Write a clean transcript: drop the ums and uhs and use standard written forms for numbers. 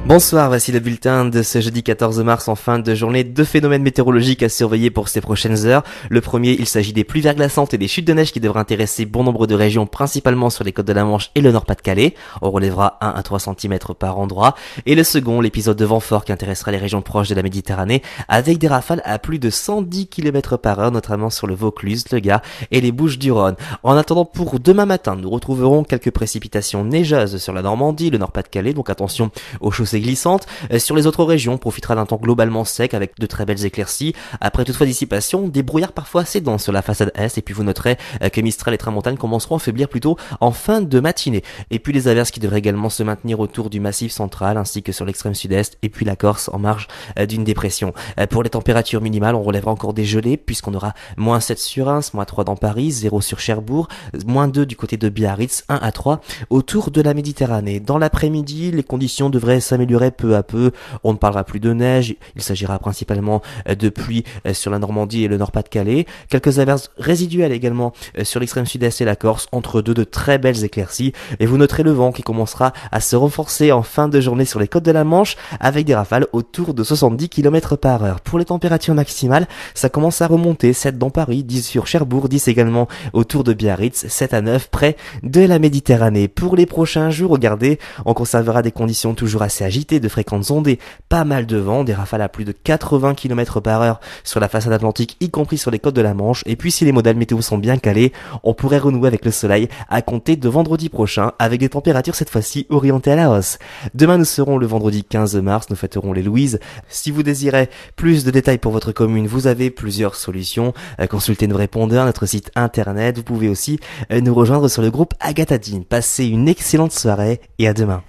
Bonsoir, voici le bulletin de ce jeudi 14 mars en fin de journée. Deux phénomènes météorologiques à surveiller pour ces prochaines heures. Le premier, il s'agit des pluies verglaçantes et des chutes de neige qui devraient intéresser bon nombre de régions, principalement sur les côtes de la Manche et le Nord-Pas-de-Calais. On relèvera 1 à 3 cm par endroit. Et le second, l'épisode de vent fort qui intéressera les régions proches de la Méditerranée, avec des rafales à plus de 110 km par heure, notamment sur le Vaucluse, le Gard et les Bouches-du-Rhône. En attendant, pour demain matin, nous retrouverons quelques précipitations neigeuses sur la Normandie, le Nord-Pas-de-Calais, donc attention aux chaussées glissantes. Sur les autres régions, on profitera d'un temps globalement sec avec de très belles éclaircies. Après toutefois dissipation, des brouillards parfois assez denses sur la façade est, et puis vous noterez que Mistral et Tramontane commenceront à faiblir plutôt en fin de matinée. Et puis les averses qui devraient également se maintenir autour du massif central ainsi que sur l'extrême sud-est, et puis la Corse en marge d'une dépression. Pour les températures minimales, on relèvera encore des gelées puisqu'on aura moins 7 sur Reims, moins 3 dans Paris, 0 sur Cherbourg, moins 2 du côté de Biarritz, 1 à 3 autour de la Méditerranée. Dans l'après-midi, les conditions devraient s'améliorer peu à peu. On ne parlera plus de neige, il s'agira principalement de pluie sur la Normandie et le Nord-Pas-de-Calais. Quelques averses résiduelles également sur l'extrême sud-est et la Corse, entre deux de très belles éclaircies. Et vous noterez le vent qui commencera à se renforcer en fin de journée sur les côtes de la Manche avec des rafales autour de 70 km par heure. Pour les températures maximales, ça commence à remonter, 7 dans Paris, 10 sur Cherbourg, 10 également autour de Biarritz, 7 à 9 près de la Méditerranée. Pour les prochains jours, regardez, on conservera des conditions toujours assez agitées, de fréquentes ondées, pas mal de vent, des rafales à plus de 80 km par heure sur la façade atlantique, y compris sur les côtes de la Manche. Et puis si les modèles météo sont bien calés, on pourrait renouer avec le soleil à compter de vendredi prochain, avec des températures cette fois-ci orientées à la hausse. Demain nous serons le vendredi 15 mars, nous fêterons les Louises. Si vous désirez plus de détails pour votre commune, vous avez plusieurs solutions. Consultez nos répondeurs, notre site internet. Vous pouvez aussi nous rejoindre sur le groupe Agatadine. Passez une excellente soirée et à demain.